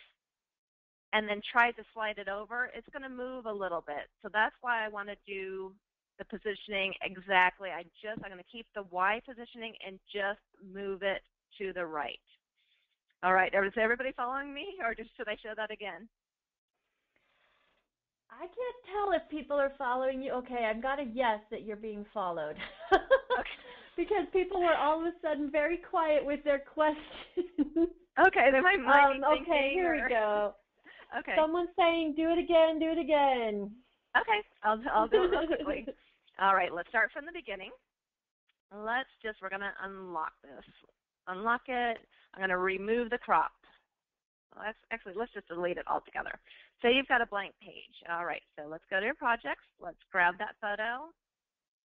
and then tried to slide it over, it's going to move a little bit. So that's why I want to do the positioning exactly. I'm going to keep the Y positioning and just move it to the right. All right. Is everybody following me, or should I show that again? I can't tell if people are following you. Okay, I've got a yes that you're being followed. Okay. Because people were all of a sudden very quiet with their questions. Okay, they might be thinking. Okay, here we go. Okay. Someone's saying, do it again, do it again. Okay, I'll do it real quickly. All right, let's start from the beginning. We're going to unlock this. Unlock it. I'm going to remove the crop. Well, actually, let's just delete it altogether. So you've got a blank page. All right, so let's go to your projects. Let's grab that photo.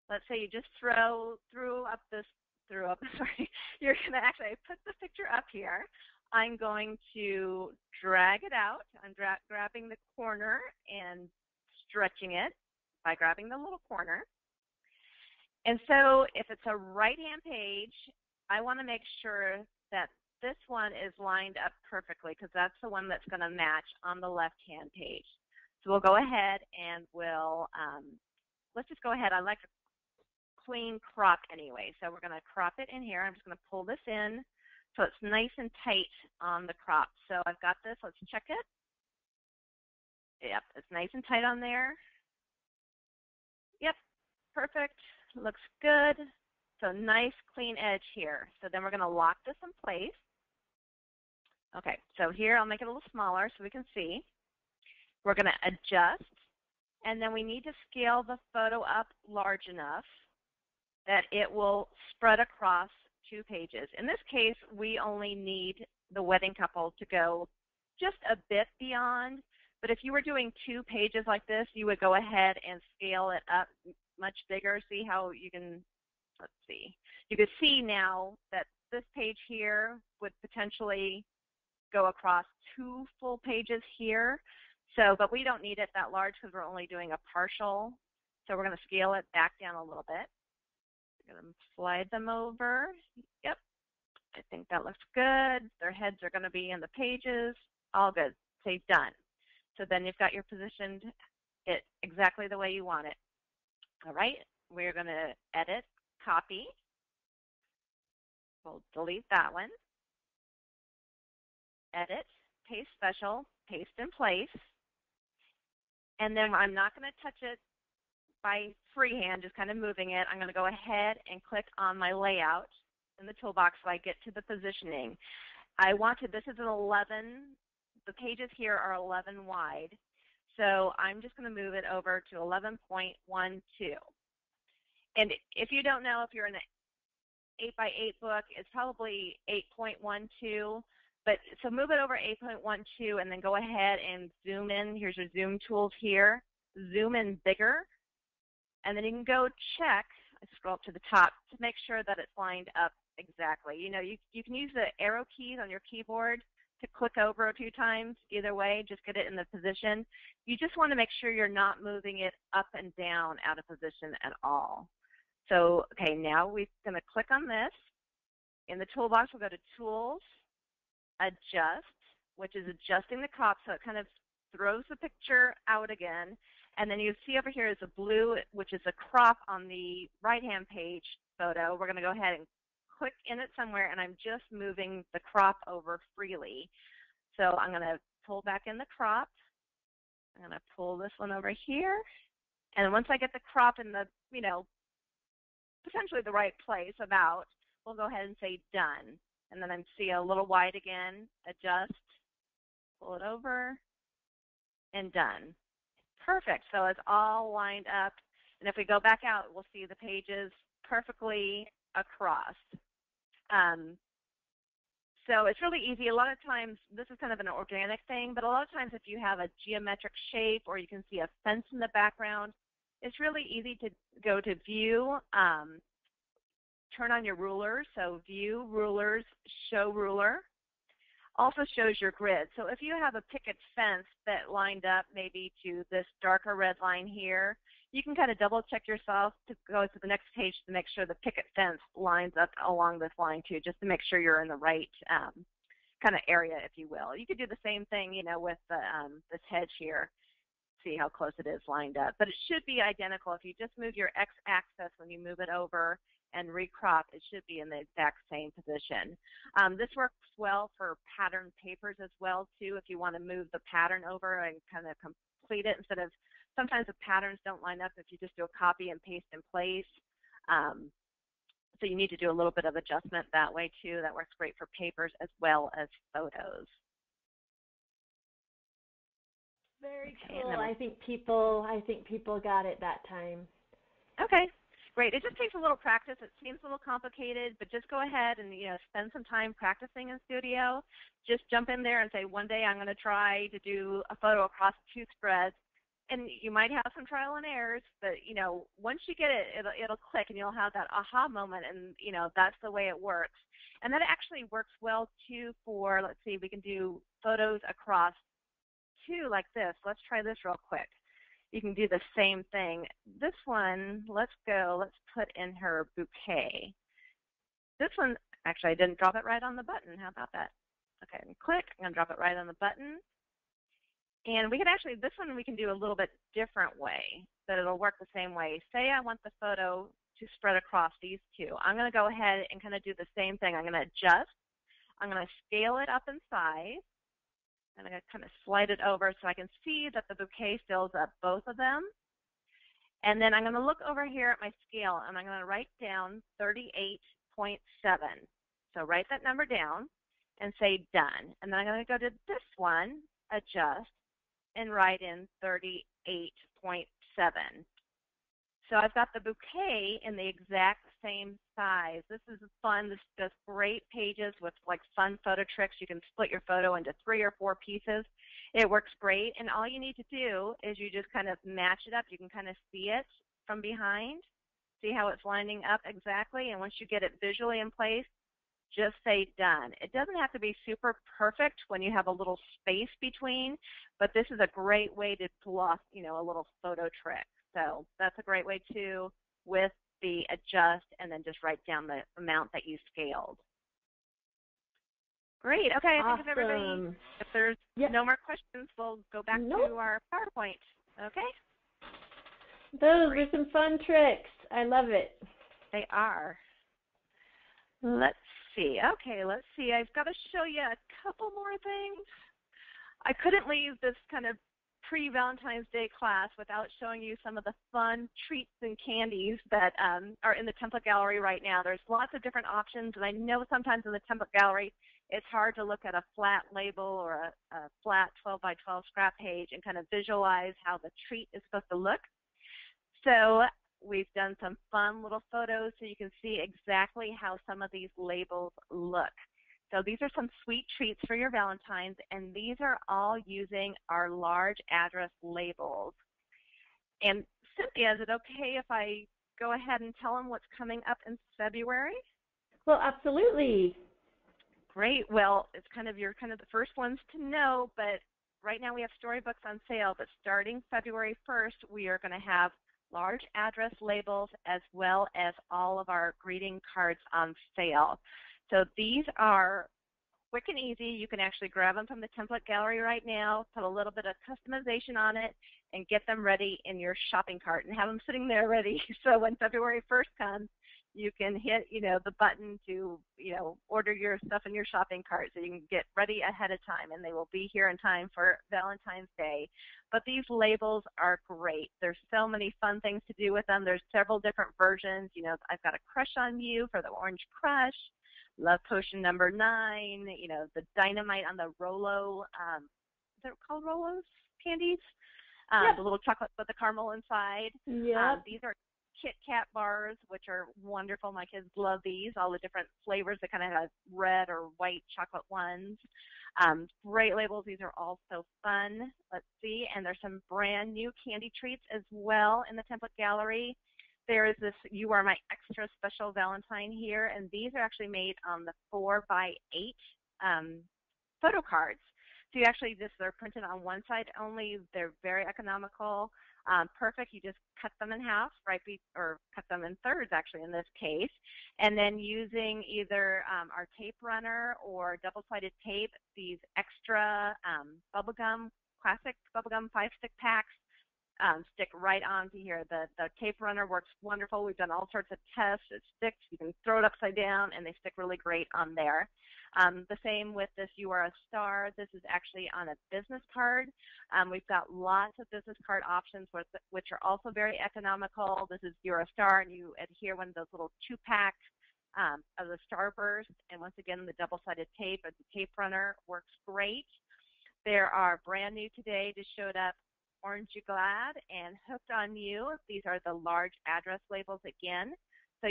Let's say you just threw up, sorry. You're going to actually put the picture up here. I'm going to drag it out. I'm grabbing the corner and stretching it by grabbing the little corner. And so if it's a right-hand page, I want to make sure that this one is lined up perfectly because that's the one that's going to match on the left-hand page. So we'll go ahead and let's just go ahead. I like a clean crop anyway, so we're going to crop it in here. I'm just going to pull this in so it's nice and tight on the crop. So I've got this. Let's check it. Yep, it's nice and tight on there. Yep, perfect. Looks good. So nice clean edge here. So then we're going to lock this in place. Okay, so here I'll make it a little smaller so we can see. We're going to adjust, and then we need to scale the photo up large enough that it will spread across 2 pages. In this case, we only need the wedding couple to go just a bit beyond, but if you were doing 2 pages like this, you would go ahead and scale it up much bigger. See how you can, let's see. You can see now that this page here would potentially go across 2 full pages here. So, but we don't need it that large because we're only doing a partial. So we're going to scale it back down a little bit. We're going to slide them over. Yep, I think that looks good. Their heads are going to be in the pages. All good. Say done. So then you've got your positioned it exactly the way you want it. All right, we're going to edit, copy. We'll delete that one. Edit, paste special, paste in place. And then I'm not going to touch it by freehand, just kind of moving it. I'm going to go ahead and click on my layout in the toolbox so I get to the positioning. This is an 11, the pages here are 11 wide. So I'm just going to move it over to 11.12. And if you don't know, if you're in an 8x8 book, it's probably 8.12. But so move it over 8.12 and then go ahead and zoom in. Here's your zoom tools here. Zoom in bigger. And then you can go check, scroll up to the top to make sure that it's lined up exactly. You know, you can use the arrow keys on your keyboard to click over a few times. Either way, just get it in the position. You just want to make sure you're not moving it up and down out of position at all. So, okay, now we're going to click on this. In the toolbox, we'll go to Tools, Adjust, which is adjusting the crop so it kind of throws the picture out again. And then you see over here is a blue, which is a crop on the right-hand page photo. We're going to go ahead and click in it somewhere, and I'm just moving the crop over freely. So I'm going to pull back in the crop. I'm going to pull this one over here. And once I get the crop in the, you know, potentially the right place about, we'll go ahead and say done. And then I see a little wide again, adjust, pull it over, and done. Perfect. So it's all lined up. And if we go back out, we'll see the pages perfectly across. So it's really easy. A lot of times, this is kind of an organic thing, but a lot of times if you have a geometric shape or you can see a fence in the background, it's really easy to go to View, turn on your ruler. So View, Rulers, Show Ruler. Also shows your grid. So if you have a picket fence that lined up maybe to this darker red line here, you can kind of double check yourself to go to the next page to make sure the picket fence lines up along this line too, just to make sure you're in the right kind of area, if you will. You could do the same thing, you know, with the, this hedge here. see how close it is lined up. But it should be identical. If you just move your x-axis when you move it over and recrop, it should be in the exact same position. This works well for pattern papers as well, too, if you want to move the pattern over and kind of complete it instead of, sometimes the patterns don't line up if you just do a copy and paste in place. So you need to do a little bit of adjustment that way, too. That works great for papers as well as photos. Very cool. I think people got it that time. Okay, great. It just takes a little practice. It seems a little complicated, but just go ahead and spend some time practicing in studio. Just jump in there and say, one day I'm going to try to do a photo across 2 spreads. And you might have some trial and errors, but once you get it, it'll click, and you'll have that aha moment, and that's the way it works. And that actually works well too for, let's see, we can do photos across 2 like this. Let's try this real quick. You can do the same thing. This one, let's put in her bouquet. This one, actually, I didn't drop it right on the button. How about that? Okay, click. I'm going to drop it right on the button. And we can actually, this one we can do a little bit different way, but it'll work the same way. Say I want the photo to spread across these 2. I'm going to go ahead and kind of do the same thing. I'm going to adjust. I'm going to scale it up in size. And I'm going to kind of slide it over so I can see that the bouquet fills up both of them. And then I'm going to look over here at my scale, and I'm going to write down 38.7. So write that number down and say done. And then I'm going to go to this one, adjust, and write in 38.7. So I've got the bouquet in the exact same size. This is fun. This does great pages with like fun photo tricks. You can split your photo into 3 or 4 pieces. It works great. And all you need to do is you just kind of match it up. You can kind of see it from behind, see how it's lining up exactly. And once you get it visually in place, just say done. It doesn't have to be super perfect when you have a little space between, but this is a great way to pull off, a little photo trick. So that's a great way too, with the adjust and then just write down the amount that you scaled. Great. Okay, I think if there's no more questions, we'll go back to our PowerPoint. Okay? Those are some fun tricks. I love it. They are. Let's see. Okay, let's see. I've got to show you a couple more things. I couldn't leave this kind of pre-Valentine's Day class without showing you some of the fun treats and candies that are in the template gallery right now. There's lots of different options, and I know sometimes in the template gallery it's hard to look at a flat label or a flat 12 by 12 scrap page and kind of visualize how the treat is supposed to look. So we've done some fun little photos so you can see exactly how some of these labels look. So these are some sweet treats for your Valentines, and these are all using our large address labels. And Cynthia, is it okay if I go ahead and tell them what's coming up in February? Well, absolutely. Great. Well, it's you're kind of the first ones to know, but right now we have storybooks on sale, but starting February 1st, we are going to have large address labels as well as all of our greeting cards on sale. So these are quick and easy. You can actually grab them from the template gallery right now, put a little bit of customization on it, and get them ready in your shopping cart and have them sitting there ready. So when February 1st comes, you can hit, the button to, order your stuff in your shopping cart so you can get ready ahead of time, and they will be here in time for Valentine's Day. But these labels are great. There's so many fun things to do with them. There's several different versions. I've got a crush on you for the orange crush, love potion number 9, the dynamite on the Rolo, is it called Rolos candies? Yep. The little chocolate with the caramel inside. Yeah. These are Kit Kat bars, which are wonderful. My kids love these, all the different flavors that kind of have red or white chocolate ones. Great labels. These are all so fun. Let's see. And there's some brand new candy treats as well in the template gallery. There is this You Are My Extra Special Valentine here, and these are actually made on the 4x8 photo cards. So you actually they're printed on one side only. They're very economical. Perfect. You just cut them in half, or cut them in thirds, actually, in this case, and then using either our tape runner or double-sided tape, these extra classic bubblegum 5-stick packs stick right onto here. The tape runner works wonderful. We've done all sorts of tests. It sticks. You can throw it upside down, and they stick really great on there. The same with this You Are a Star. This is actually on a business card. We've got lots of business card options which are also very economical. This is You're a Star, and you adhere one of those little 2-pack of the Starburst. And once again, the double-sided tape of the tape runner works great. There are brand new today, just showed up, Orange You Glad and Hooked on You. These are the large address labels again. So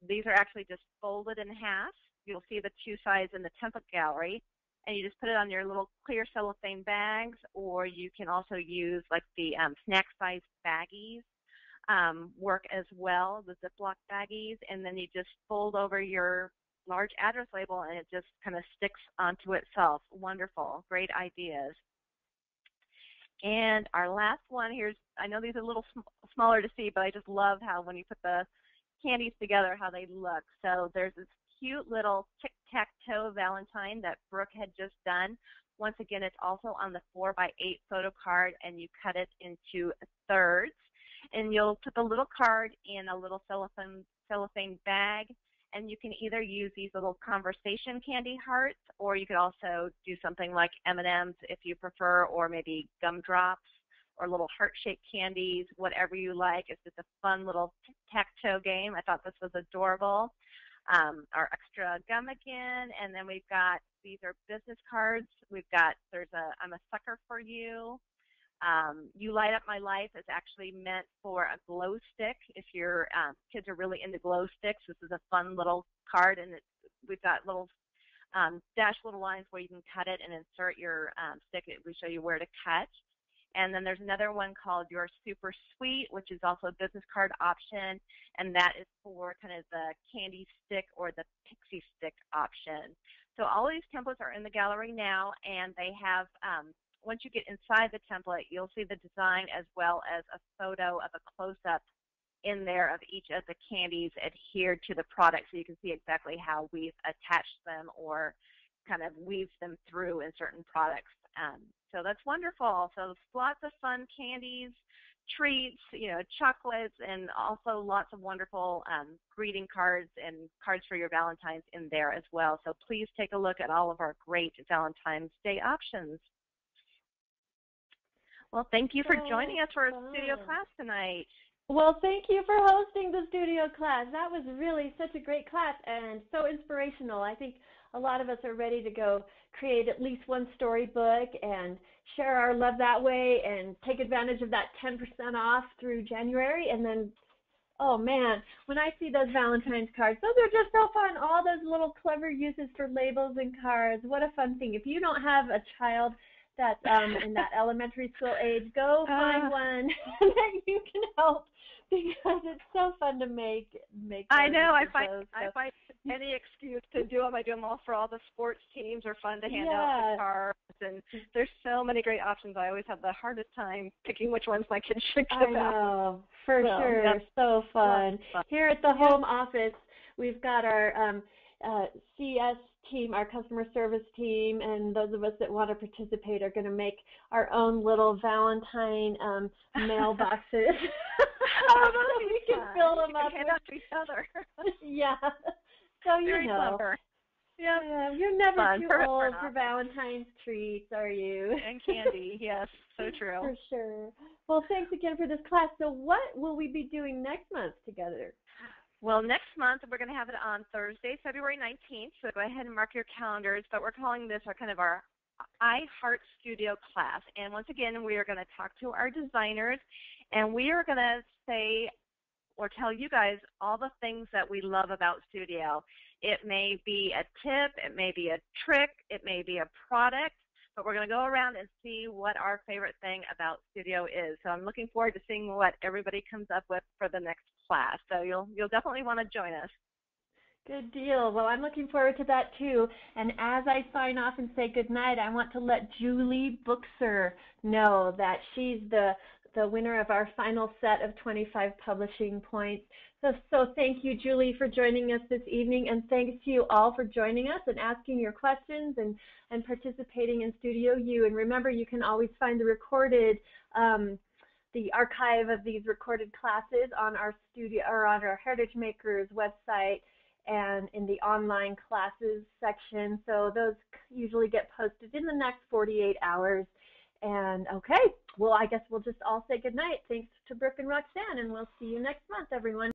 these are actually just folded in half. You'll see the 2 sides in the template gallery, and you just put it on your little clear cellophane bags, or you can also use like the snack size baggies work as well, the Ziploc baggies, and then you just fold over your large address label and it just kind of sticks onto itself. Wonderful, great ideas. And our last one here's, I know these are a little smaller to see, but I just love how when you put the candies together, how they look. So there's this cute little tic-tac-toe Valentine that Brooke had just done. Once again, it's also on the 4x8 photo card, and you cut it into thirds. And you'll put the little card in a little cellophane bag, and you can either use these little conversation candy hearts, or you could also do something like M&Ms if you prefer, or maybe gumdrops or little heart-shaped candies, whatever you like. It's just a fun little tic-tac-toe game. I thought this was adorable. Our extra gum again, and then we've got, these are business cards. We've got, there's a I'm a Sucker for You. You Light Up My Life is actually meant for a glow stick. If your kids are really into glow sticks, this is a fun little card, and we've got little dash little lines where you can cut it and insert your stick. We show you where to cut. And then there's another one called You're Super Sweet, which is also a business card option, and that is for kind of the candy stick or the pixie stick option. So all these templates are in the gallery now, and they have, once you get inside the template, you'll see the design as well as a photo of a close-up in there of each of the candies adhered to the product, so you can see exactly how we've attached them or kind of weaved them through in certain products. So that's wonderful. So lots of fun candies, treats, chocolates, and also lots of wonderful greeting cards and cards for your Valentine's in there as well. So please take a look at all of our great Valentine's Day options. Well, thank you for joining us for a studio class tonight. Well, thank you for hosting the studio class. That was really such a great class and so inspirational. I think a lot of us are ready to go create at least one storybook and share our love that way and take advantage of that 10% off through January. And then, oh man, when I see those Valentine's cards, those are just so fun. All those little clever uses for labels and cards. What a fun thing. If you don't have a child that's in that elementary school age, go find one that you can help, because it's so fun to make I know. I find any excuse to do them. I do them all for all the sports teams. Are fun to hand out the cards, and there's so many great options. I always have the hardest time picking which ones my kids should give out. I know, for sure. Yep. So fun. Here at the home office, we've got our CS team, our customer service team, and those of us that want to participate are going to make our own little Valentine mailboxes. Oh, so we can fill them up. Hand out to each other. Yeah. So Very clever. Yeah, you're never too old for Valentine's treats, are you? And candy, yes, so true. For sure. Well, thanks again for this class. So what will we be doing next month together? Well, next month we're going to have it on Thursday, February 19th, so go ahead and mark your calendars, but we're calling this our I Heart Studio class. And once again, we are going to talk to our designers, and we are going to say or tell you guys all the things that we love about Studio. It may be a tip, it may be a trick, it may be a product, but we're going to go around and see what our favorite thing about Studio is. So I'm looking forward to seeing what everybody comes up with for the next class. So you'll definitely want to join us. Good deal. Well, I'm looking forward to that too. And as I sign off and say goodnight, I want to let Julie Bookser know that she's the winner of our final set of 25 publishing points. So thank you, Julie, for joining us this evening, and thanks to you all for joining us and asking your questions and participating in Studio U. And remember, you can always find the recorded the archive of these recorded classes on our studio or on our Heritage Makers website and in the online classes section. So those usually get posted in the next 48 hours. And okay, well, I guess we'll just all say goodnight. Thanks to Brooke and Roxanne, and we'll see you next month, everyone.